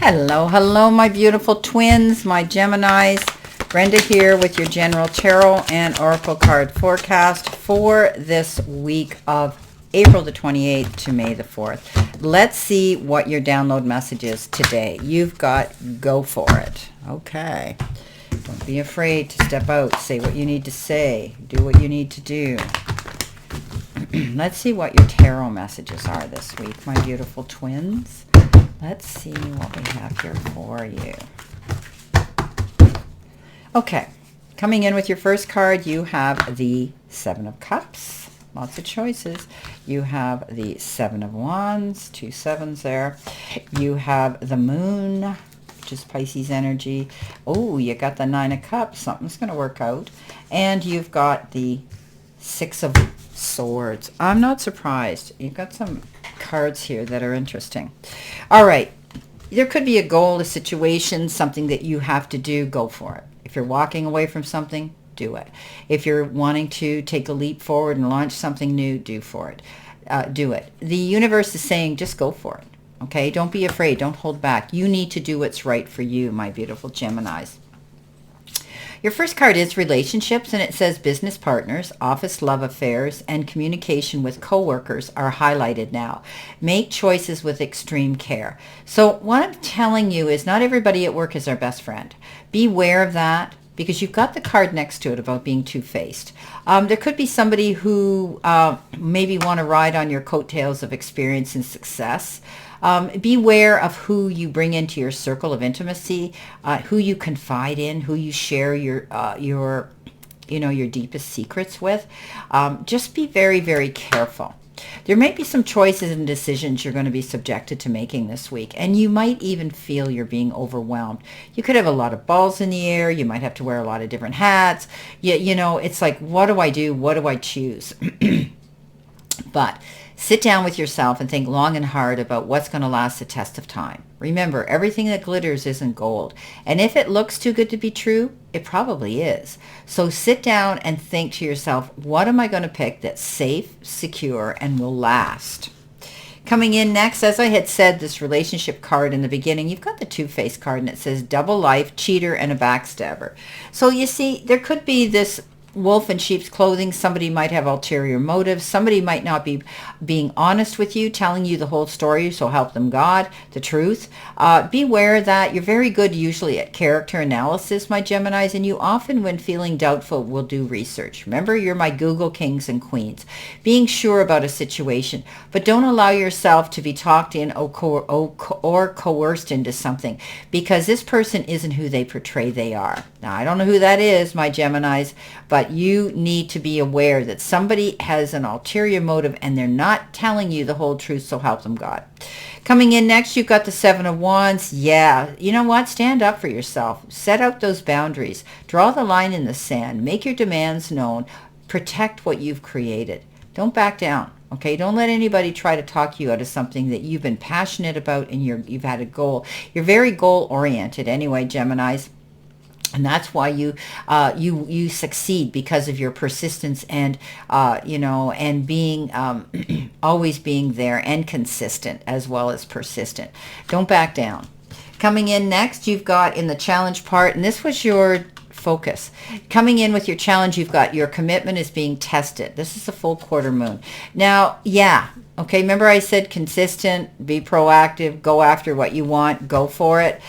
Hello, hello, my beautiful twins, my Geminis. Brenda here with your general tarot and oracle card forecast for this week of April the 28th to May the 4th. Let's see what your download message is today. You've got go for it. Okay. Don't be afraid to step out. Say what you need to say. Do what you need to do. Let's see what your tarot messages are this week, my beautiful twins. Let's see what we have here for you. Okay, coming in with your first card, you have the Seven of Cups. Lots of choices. You have the Seven of Wands, two sevens there. You have the Moon, which is Pisces energy. Oh, you got the Nine of Cups. Something's going to work out. And you've got the Six of Swords. I'm not surprised. You've got some cards here that are interesting. All right. There could be a goal, a situation, something that you have to do. Go for it. If you're walking away from something, do it. If you're wanting to take a leap forward and launch something new, do it. The universe is saying, just go for it. Okay? Don't be afraid. Don't hold back. You need to do what's right for you, my beautiful Geminis. Your first card is relationships, and it says business partners, office love affairs, and communication with coworkers are highlighted now. Make choices with extreme care. So what I'm telling you is not everybody at work is our best friend. Beware of that, because you've got the card next to it about being two-faced. There could be somebody who maybe want to ride on your coattails of experience and success. Beware of who you bring into your circle of intimacy, who you confide in, who you share your deepest secrets with. Just be very, very careful. There may be some choices and decisions you're going to be subjected to making this week, and you might even feel you're being overwhelmed. You could have a lot of balls in the air. You might have to wear a lot of different hats. It's like, what do I do? What do I choose? But sit down with yourself and think long and hard about what's going to last the test of time. Remember, everything that glitters isn't gold. And if it looks too good to be true, it probably is. So sit down and think to yourself, what am I going to pick that's safe, secure, and will last? Coming in next, as I had said, this relationship card in the beginning, you've got the Two-Faced card, and it says double life, cheater, and a backstabber. So you see, there could be this wolf in sheep's clothing. Somebody might have ulterior motives. Somebody might not be being honest with you, telling you the whole story, so help them God, the truth. Beware that you're very good usually at character analysis, my Geminis, and you often, when feeling doubtful, will do research. Remember, you're my Google kings and queens. Being sure about a situation, but don't allow yourself to be talked in or coerced into something, because this person isn't who they portray they are. Now, I don't know who that is, my Geminis, but you need to be aware that somebody has an ulterior motive and they're not telling you the whole truth, so help them God. Coming in next, you've got the Seven of Wands. Yeah, you know what? Stand up for yourself. Set out those boundaries. Draw the line in the sand. Make your demands known. Protect what you've created. Don't back down. Okay, don't let anybody try to talk you out of something that you've been passionate about and you've had a goal. You're very goal-oriented anyway, Geminis. And that's why you succeed, because of your persistence and and being always being there and consistent as well as persistent. Don't back down. Coming in next, you've got in the challenge part, and this was your focus. Coming in with your challenge, you've got your commitment is being tested. This is a full quarter moon. Now, yeah. Okay, remember I said consistent, be proactive, go after what you want, go for it.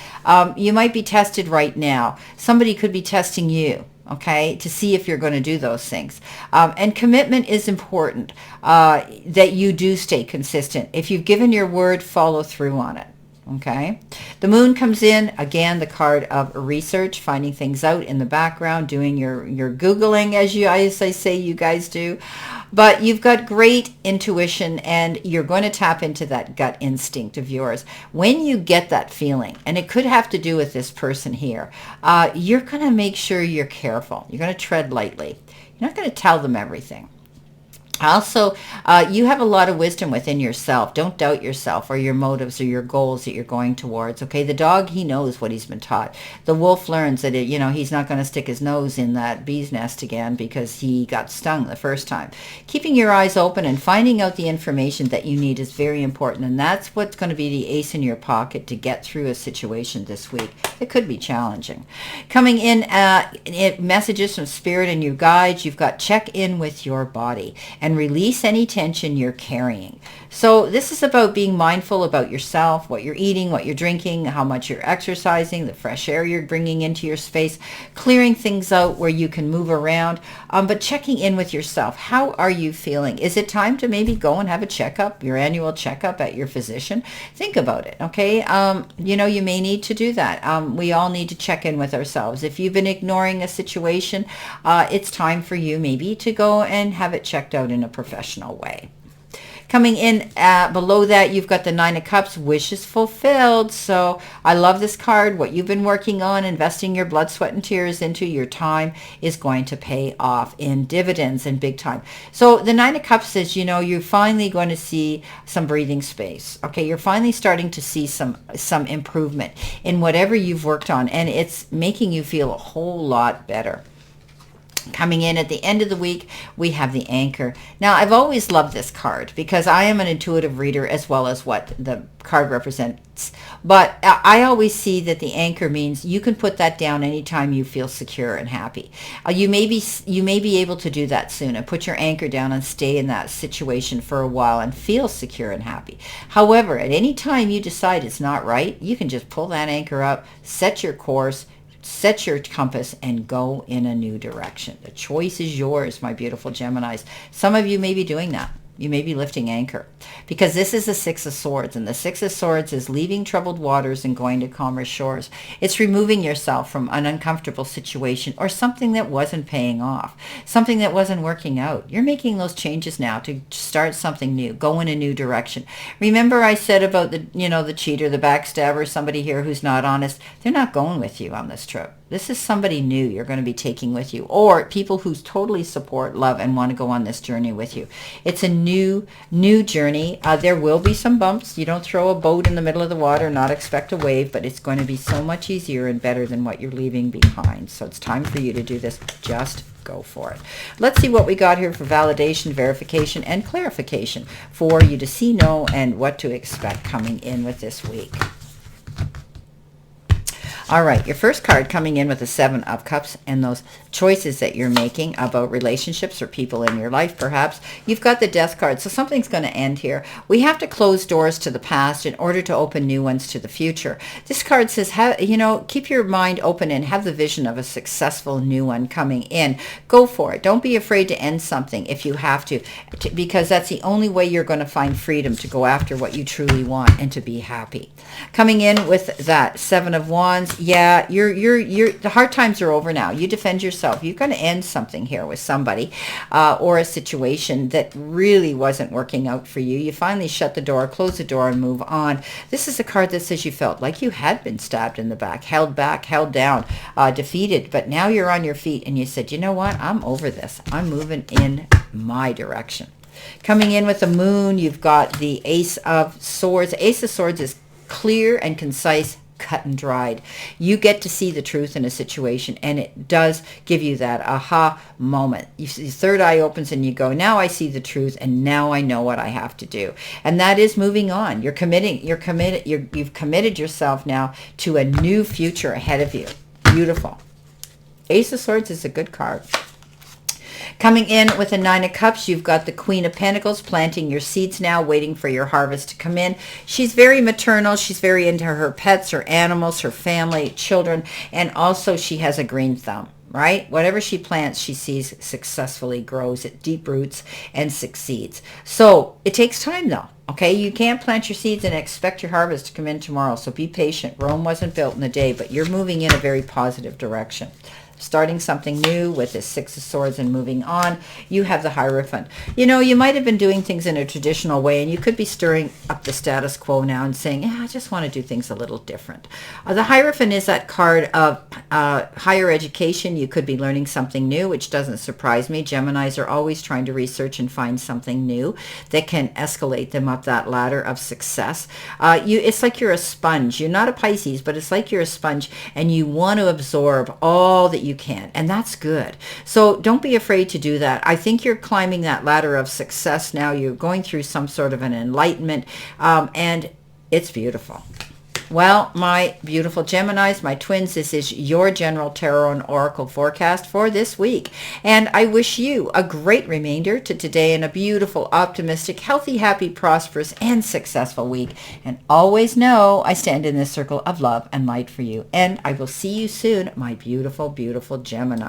You might be tested right now. Somebody could be testing you, okay, to see if you're going to do those things. And commitment is important, that you do stay consistent. If you've given your word, follow through on it. Okay, the moon comes in, again, the card of research, finding things out in the background, doing your Googling, as I say you guys do. But you've got great intuition, and you're going to tap into that gut instinct of yours. When you get that feeling, and it could have to do with this person here, you're going to make sure you're careful. You're going to tread lightly. You're not going to tell them everything. Also, you have a lot of wisdom within yourself. Don't doubt yourself or your motives or your goals that you're going towards. Okay, the dog, he knows what he's been taught. The wolf learns that he's not going to stick his nose in that bee's nest again because he got stung the first time. Keeping your eyes open and finding out the information that you need is very important, and that's what's going to be the ace in your pocket to get through a situation this week. It could be challenging. Coming in, messages from spirit and your guides. You've got check in with your body and release any tension you're carrying. So this is about being mindful about yourself, what you're eating, what you're drinking, how much you're exercising, the fresh air you're bringing into your space, clearing things out where you can move around, but checking in with yourself. How are you feeling? Is it time to maybe go and have a checkup, your annual checkup at your physician? Think about it, okay? You may need to do that. We all need to check in with ourselves. If you've been ignoring a situation, it's time for you maybe to go and have it checked out in a professional way. Coming in below that, you've got the Nine of Cups, wishes fulfilled. So I love this card. What you've been working on, investing your blood, sweat, and tears into your time is going to pay off in dividends and big time. So the Nine of Cups says, you're finally going to see some breathing space. Okay, you're finally starting to see some improvement in whatever you've worked on, and it's making you feel a whole lot better. Coming in at the end of the week, we have the Anchor. Now, I've always loved this card because I am an intuitive reader as well as what the card represents. But I always see that the Anchor means you can put that down anytime you feel secure and happy. You may be able to do that soon and put your anchor down and stay in that situation for a while and feel secure and happy. However, at any time you decide it's not right, you can just pull that anchor up, set your course, set your compass, and go in a new direction. The choice is yours, my beautiful Geminis. Some of you may be doing that. You may be lifting anchor because this is the Six of Swords, and the Six of Swords is leaving troubled waters and going to calmer shores. It's removing yourself from an uncomfortable situation or something that wasn't paying off, something that wasn't working out. You're making those changes now to start something new, go in a new direction. Remember I said about the cheater, the backstabber, somebody here who's not honest. They're not going with you on this trip. This is somebody new you're going to be taking with you, or people who totally support, love, and want to go on this journey with you. It's a new journey. There will be some bumps. You don't throw a boat in the middle of the water, not expect a wave, but it's going to be so much easier and better than what you're leaving behind. So it's time for you to do this. Just go for it. Let's see what we got here for validation, verification, and clarification for you to see, know, and what to expect coming in with this week. All right, your first card coming in with the Seven of Cups and those choices that you're making about relationships or people in your life, perhaps. You've got the Death card, so something's going to end here. We have to close doors to the past in order to open new ones to the future. This card says, keep your mind open and have the vision of a successful new one coming in. Go for it. Don't be afraid to end something if you have to, because that's the only way you're going to find freedom to go after what you truly want and to be happy. Coming in with that Seven of Wands, yeah, the hard times are over now. You defend yourself. You're going to end something here with somebody or a situation that really wasn't working out for you. You finally shut the door, close the door, and move on. This is a card that says you felt like you had been stabbed in the back, held down, defeated, but now you're on your feet and you said, you know what? I'm over this. I'm moving in my direction. Coming in with the Moon, you've got the Ace of Swords. Ace of Swords is clear and concise, cut and dried. You get to see the truth in a situation, and it does give you that aha moment. Your third eye opens and you go, now I see the truth, and now I know what I have to do. And that is moving on. You've committed yourself now to a new future ahead of you. Beautiful. Ace of Swords is a good card. Coming in with the Nine of Cups, you've got the Queen of Pentacles, planting your seeds now, waiting for your harvest to come in. She's very maternal. She's very into her pets, her animals, her family, children, and also she has a green thumb, right? Whatever she plants, she sees successfully grows, it deep roots and succeeds. So it takes time, though. Okay, you can't plant your seeds and expect your harvest to come in tomorrow, so be patient. Rome wasn't built in a day, but you're moving in a very positive direction. Starting something new with this Six of Swords and moving on. You have the Hierophant. You know, you might have been doing things in a traditional way, and you could be stirring up the status quo now and saying, yeah, I just want to do things a little different. The Hierophant is that card of higher education. You could be learning something new, which doesn't surprise me. Geminis are always trying to research and find something new that can escalate them up that ladder of success. It's like you're a sponge. You're not a Pisces, but it's like you're a sponge, and you want to absorb all that you can, and that's good. So don't be afraid to do that. I think you're climbing that ladder of success now. You're going through some sort of an enlightenment, and it's beautiful. Well, my beautiful Geminis, my twins, this is your general tarot and oracle forecast for this week. And I wish you a great remainder to today and a beautiful, optimistic, healthy, happy, prosperous, and successful week. And always know I stand in this circle of love and light for you. And I will see you soon, my beautiful, beautiful Gemini.